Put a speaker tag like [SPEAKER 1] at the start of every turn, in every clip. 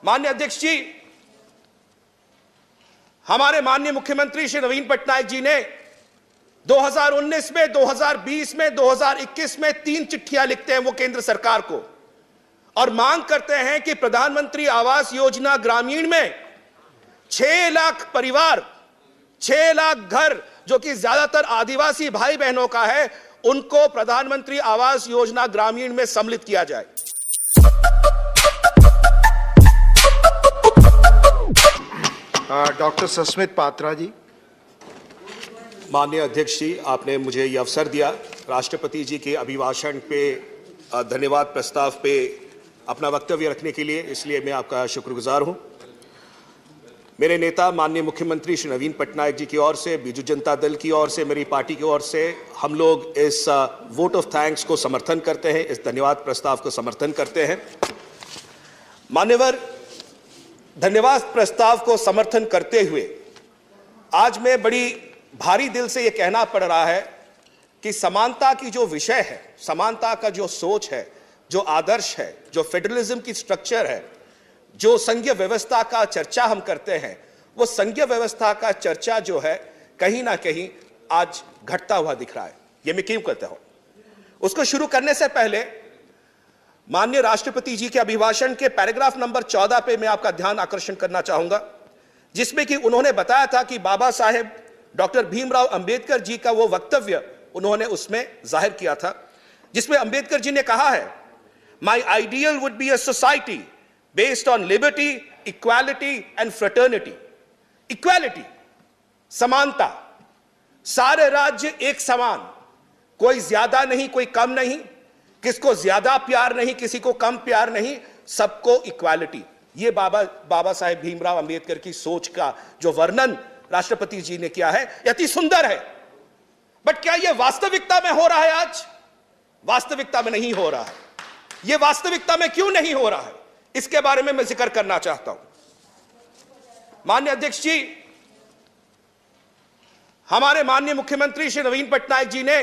[SPEAKER 1] माननीय अध्यक्ष जी, हमारे माननीय मुख्यमंत्री श्री नवीन पटनायक जी ने 2019 में, 2020 में, 2021 में 3 चिट्ठियां लिखते हैं वो केंद्र सरकार को और मांग करते हैं कि प्रधानमंत्री आवास योजना ग्रामीण में 6 लाख परिवार, 6 लाख घर जो कि ज्यादातर आदिवासी भाई बहनों का है, उनको प्रधानमंत्री आवास योजना ग्रामीण में सम्मिलित किया जाए।
[SPEAKER 2] डॉक्टर सस्मित पात्रा जी।
[SPEAKER 1] माननीय अध्यक्ष जी, आपने मुझे यह अवसर दिया राष्ट्रपति जी के अभिभाषण पे धन्यवाद प्रस्ताव पे अपना वक्तव्य रखने के लिए, इसलिए मैं आपका शुक्रगुजार हूं। मेरे नेता माननीय मुख्यमंत्री श्री नवीन पटनायक जी की ओर से, बीजू जनता दल की ओर से, मेरी पार्टी की ओर से हम लोग इस वोट ऑफ थैंक्स को समर्थन करते हैं, इस धन्यवाद प्रस्ताव को समर्थन करते हैं। मान्यवर, धन्यवाद प्रस्ताव को समर्थन करते हुए आज मैं बड़ी भारी दिल से यह कहना पड़ रहा है कि समानता की जो विषय है, समानता का जो सोच है, जो आदर्श है, जो फेडरलिज्म की स्ट्रक्चर है, जो संघीय व्यवस्था का चर्चा हम करते हैं, वो संघीय व्यवस्था का चर्चा जो है कहीं ना कहीं आज घटता हुआ दिख रहा है। ये मैं क्यों कहता हूं? उसको शुरू करने से पहले माननीय राष्ट्रपति जी के अभिभाषण के पैराग्राफ नंबर 14 पे मैं आपका ध्यान आकर्षण करना चाहूंगा, जिसमें कि उन्होंने बताया था कि बाबा साहेब डॉक्टर भीमराव अंबेडकर जी का वो वक्तव्य उन्होंने उसमें जाहिर किया था, जिसमें अंबेडकर जी ने कहा है, माई ideal would be a society based on liberty, equality and fraternity. Equality, समानता, सारे राज्य एक समान, कोई ज्यादा नहीं, कोई कम नहीं, किसको ज्यादा प्यार नहीं, किसी को कम प्यार नहीं, सबको इक्वालिटी। ये बाबा साहेब भीमराव अंबेडकर की सोच का जो वर्णन राष्ट्रपति जी ने किया है, अति सुंदर है। बट क्या यह वास्तविकता में हो रहा है? आज वास्तविकता में नहीं हो रहा है। यह वास्तविकता में क्यों नहीं हो रहा है, इसके बारे में मैं जिक्र करना चाहता हूं। माननीय अध्यक्ष जी, हमारे माननीय मुख्यमंत्री श्री नवीन पटनायक जी ने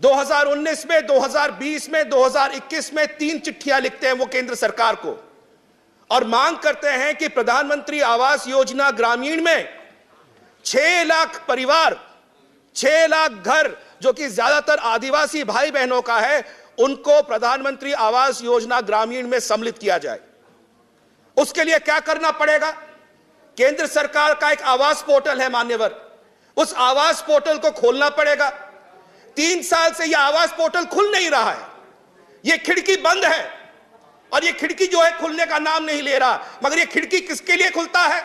[SPEAKER 1] 2019 में, 2020 में, 2021 में 3 चिट्ठियां लिखते हैं वो केंद्र सरकार को और मांग करते हैं कि प्रधानमंत्री आवास योजना ग्रामीण में 6 लाख परिवार, 6 लाख घर जो कि ज्यादातर आदिवासी भाई बहनों का है, उनको प्रधानमंत्री आवास योजना ग्रामीण में सम्मिलित किया जाए। उसके लिए क्या करना पड़ेगा? केंद्र सरकार का एक आवास पोर्टल है मान्यवर, उस आवास पोर्टल को खोलना पड़ेगा। 3 साल से यह आवास पोर्टल खुल नहीं रहा है, यह खिड़की बंद है और यह खिड़की जो है खुलने का नाम नहीं ले रहा। मगर यह खिड़की किसके लिए खुलता है?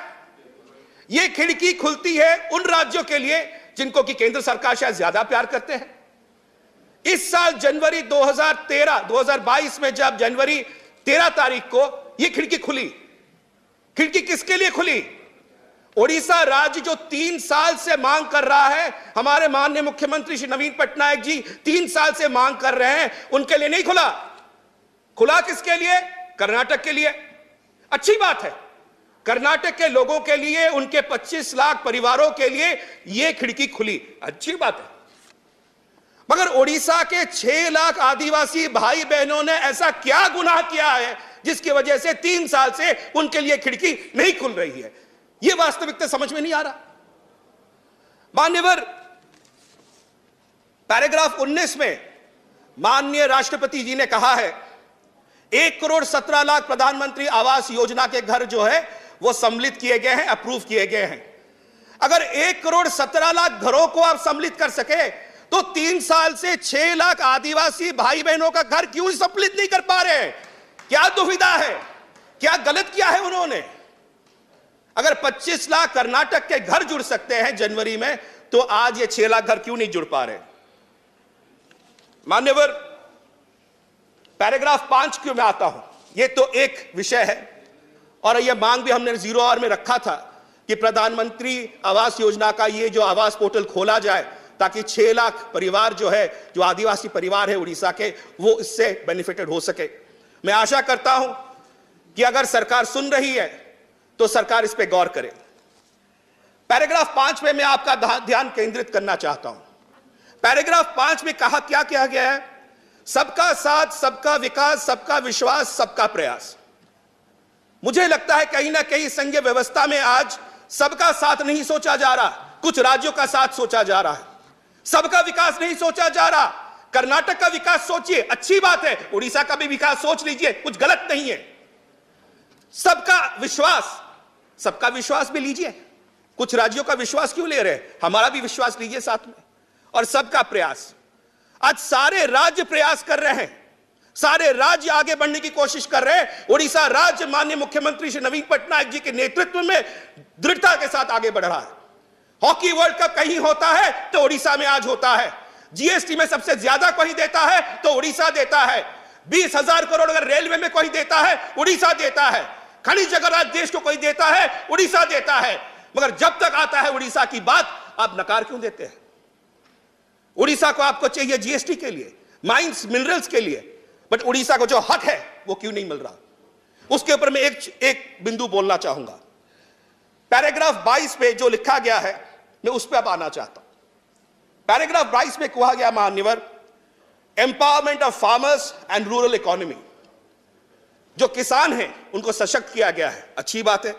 [SPEAKER 1] यह खिड़की खुलती है उन राज्यों के लिए जिनको कि केंद्र सरकार शायद ज्यादा प्यार करते हैं। इस साल जनवरी 2022 में जब जनवरी 13 तारीख को यह खिड़की खुली, खिड़की किसके लिए खुली? ओडिशा राज्य जो 3 साल से मांग कर रहा है, हमारे माननीय मुख्यमंत्री श्री नवीन पटनायक जी 3 साल से मांग कर रहे हैं, उनके लिए नहीं खुला। खुला किसके लिए? कर्नाटक के लिए। अच्छी बात है, कर्नाटक के लोगों के लिए, उनके 25 लाख परिवारों के लिए यह खिड़की खुली, अच्छी बात है। मगर ओडिशा के 6 लाख आदिवासी भाई बहनों ने ऐसा क्या गुनाह किया है जिसकी वजह से 3 साल से उनके लिए खिड़की नहीं खुल रही है? यह वास्तविकता समझ में नहीं आ रहा। मान्यवर, पैराग्राफ 19 में माननीय राष्ट्रपति जी ने कहा है 1 करोड़ 17 लाख प्रधानमंत्री आवास योजना के घर जो है वो सम्मिलित किए गए हैं, अप्रूव किए गए हैं। अगर 1 करोड़ 17 लाख घरों को आप सम्मिलित कर सके तो 3 साल से 6 लाख आदिवासी भाई बहनों का घर क्यों सम्मिलित नहीं कर पा रहे? क्या दुविधा है? क्या गलत किया है उन्होंने? अगर 25 लाख कर्नाटक के घर जुड़ सकते हैं जनवरी में, तो आज ये 6 लाख घर क्यों नहीं जुड़ पा रहे? मान्यवर, पैराग्राफ 5 क्यों मैं आता हूं, यह तो एक विषय है और यह मांग भी हमने 0 आवर में रखा था कि प्रधानमंत्री आवास योजना का ये जो आवास पोर्टल खोला जाए ताकि 6 लाख परिवार जो है, जो आदिवासी परिवार है उड़ीसा के, वो इससे बेनिफिटेड हो सके। मैं आशा करता हूं कि अगर सरकार सुन रही है तो सरकार इस पे गौर करे। पैराग्राफ 5 में मैं आपका ध्यान केंद्रित करना चाहता हूं। पैराग्राफ 5 में कहा क्या गया है? सबका साथ, सबका विकास, सबका विश्वास, सबका प्रयास। मुझे लगता है कहीं ना कहीं संघीय व्यवस्था में आज सबका साथ नहीं सोचा जा रहा, कुछ राज्यों का साथ सोचा जा रहा है, सबका विकास नहीं सोचा जा रहा। कर्नाटक का विकास सोचिए, अच्छी बात है, उड़ीसा का भी विकास सोच लीजिए, कुछ गलत नहीं है। सबका विश्वास भी लीजिए, कुछ राज्यों का विश्वास क्यों ले रहे हैं, हमारा भी विश्वास लीजिए साथ में। और सबका प्रयास, आज सारे राज्य प्रयास कर रहे हैं, सारे राज्य आगे बढ़ने की कोशिश कर रहे हैं। उड़ीसा राज्य माननीय मुख्यमंत्री श्री नवीन पटनायक जी के नेतृत्व में दृढ़ता के साथ आगे बढ़ रहा है। हॉकी वर्ल्ड कप कहीं होता है तो उड़ीसा में आज होता है। जीएसटी में सबसे ज्यादा कोई देता है तो उड़ीसा देता है। 20,000 करोड़ अगर रेलवे में कोई देता है, उड़ीसा देता है। खनिज अगर आज देश को कोई देता है, उड़ीसा देता है। मगर जब तक आता है उड़ीसा की बात, आप नकार क्यों देते हैं? उड़ीसा को आपको चाहिए जीएसटी के लिए, माइंस मिनरल्स के लिए, बट उड़ीसा को जो हक है वो क्यों नहीं मिल रहा? उसके ऊपर मैं एक बिंदु बोलना चाहूंगा। पैराग्राफ 22 पे जो लिखा गया है, मैं उस पर अब आना चाहता हूं। पैराग्राफ 22 में कहा गया, मान्यवर, empowerment of farmers and rural economy, जो किसान हैं उनको सशक्त किया गया है, अच्छी बात है।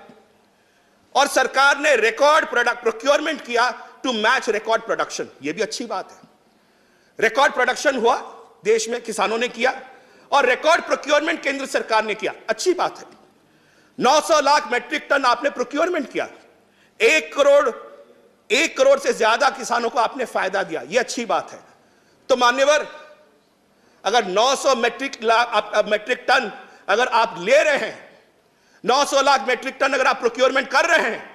[SPEAKER 1] और सरकार ने रिकॉर्ड प्रोडक्ट प्रोक्योरमेंट किया टू मैच रिकॉर्ड प्रोडक्शन, यह भी अच्छी बात है। रिकॉर्ड प्रोडक्शन हुआ देश में, किसानों ने किया, और रिकॉर्ड प्रोक्योरमेंट केंद्र सरकार ने किया, अच्छी बात है। 900 लाख मेट्रिक टन आपने प्रोक्योरमेंट किया, 1 करोड़ से ज्यादा किसानों को आपने फायदा दिया, यह अच्छी बात है। तो मान्यवर, अगर 900 मेट्रिक टन अगर आप ले रहे हैं, 900 लाख मेट्रिक टन अगर आप प्रोक्योरमेंट कर रहे हैं,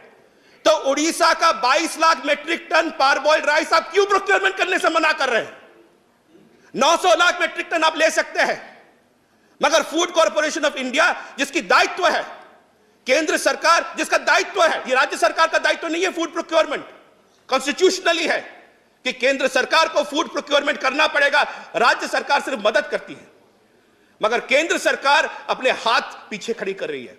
[SPEAKER 1] तो उड़ीसा का 22 लाख मेट्रिक टन पारबॉइल्ड राइस आप क्यों प्रोक्योरमेंट करने से मना कर रहे हैं? 900 लाख मेट्रिक टन आप ले सकते हैं, मगर फूड कॉर्पोरेशन ऑफ इंडिया, जिसकी दायित्व है, केंद्र सरकार जिसका दायित्व है, यह राज्य सरकार का दायित्व नहीं है फूड प्रोक्योरमेंट, कॉन्स्टिट्यूशनली है कि केंद्र सरकार को फूड प्रोक्योरमेंट करना पड़ेगा, राज्य सरकार सिर्फ मदद करती है। मगर केंद्र सरकार अपने हाथ पीछे खड़ी कर रही है।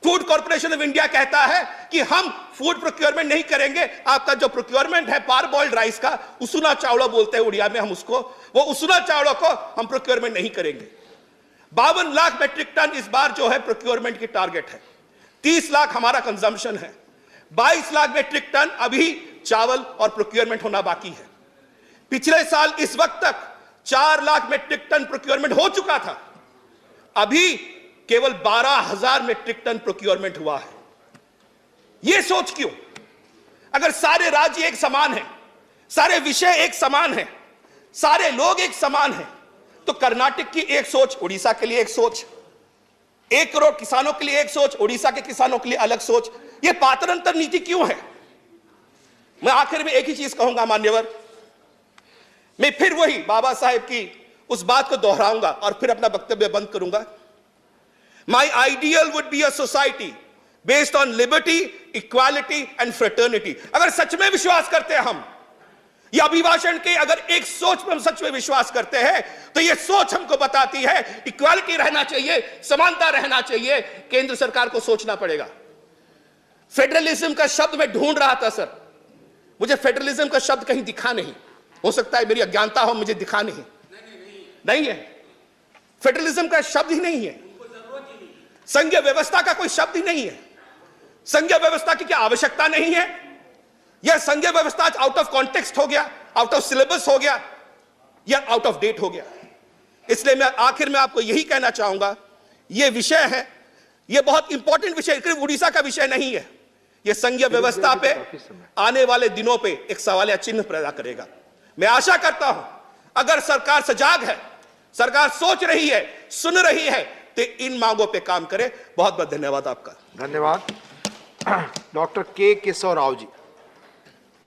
[SPEAKER 1] फूड कॉर्पोरेशन ऑफ इंडिया कहता है कि हम फूड प्रोक्योरमेंट नहीं करेंगे, आपका जो प्रोक्योरमेंट है पारबॉइल्ड राइस का, उसुना चावड़ा बोलते हैं उड़िया में हम उसको, वो उसुना चावड़ा को हम प्रोक्योरमेंट नहीं करेंगे। 52 लाख मेट्रिक टन इस बार जो है प्रोक्योरमेंट की टारगेट है, 30 लाख हमारा कंजम्पशन है, 22 लाख मेट्रिक टन अभी चावल और प्रोक्योरमेंट होना बाकी है। पिछले साल इस वक्त तक 4 लाख मेट्रिक टन प्रोक्योरमेंट हो चुका था, अभी केवल 12,000 मेट्रिक टन प्रोक्योरमेंट हुआ है। यह सोच क्यों? अगर सारे राज्य एक समान हैं, सारे विषय एक समान हैं, सारे लोग एक समान हैं, तो कर्नाटक की एक सोच, उड़ीसा के लिए एक सोच, 1 करोड़ किसानों के लिए एक सोच, उड़ीसा के किसानों के लिए अलग सोच, यह पातरंतर नीति क्यों है? मैं आखिर में एक ही चीज कहूंगा मान्यवर, मैं फिर वही बाबा साहेब की उस बात को दोहराऊंगा और फिर अपना वक्तव्य बंद करूंगा। My ideal would be a society based on liberty, equality and fraternity। अगर सच में विश्वास करते हैं हम, यह अभिभाषण के अगर एक सोच में हम सच में विश्वास करते हैं, तो यह सोच हमको बताती है इक्वालिटी रहना चाहिए, समानता रहना चाहिए। केंद्र सरकार को सोचना पड़ेगा। फेडरलिज्म का शब्द मैं ढूंढ रहा था सर, मुझे फेडरलिज्म का शब्द कहीं दिखा नहीं, हो सकता है मेरी अज्ञानता हो, मुझे दिखा नहीं है। फेडरलिज्म का शब्द ही नहीं है, संघीय व्यवस्था का कोई शब्द ही नहीं है। संघीय व्यवस्था की क्या आवश्यकता नहीं है? यह संघीय व्यवस्था आउट ऑफ कॉन्टेक्स्ट हो गया, आउट ऑफ सिलेबस हो गया, या आउट ऑफ डेट हो गया। इसलिए मैं आखिर में आपको यही कहना चाहूंगा, यह विषय है, यह बहुत इंपॉर्टेंट विषय, सिर्फ उड़ीसा का विषय नहीं है, यह संघीय व्यवस्था पे आने वाले दिनों पे एक सवालिया चिन्ह पैदा करेगा। मैं आशा करता हूं अगर सरकार सजाग है, सरकार सोच रही है, सुन रही है, तो इन मांगों पे काम करें। बहुत बहुत धन्यवाद आपका।
[SPEAKER 2] धन्यवाद। डॉक्टर के केशव राव जी।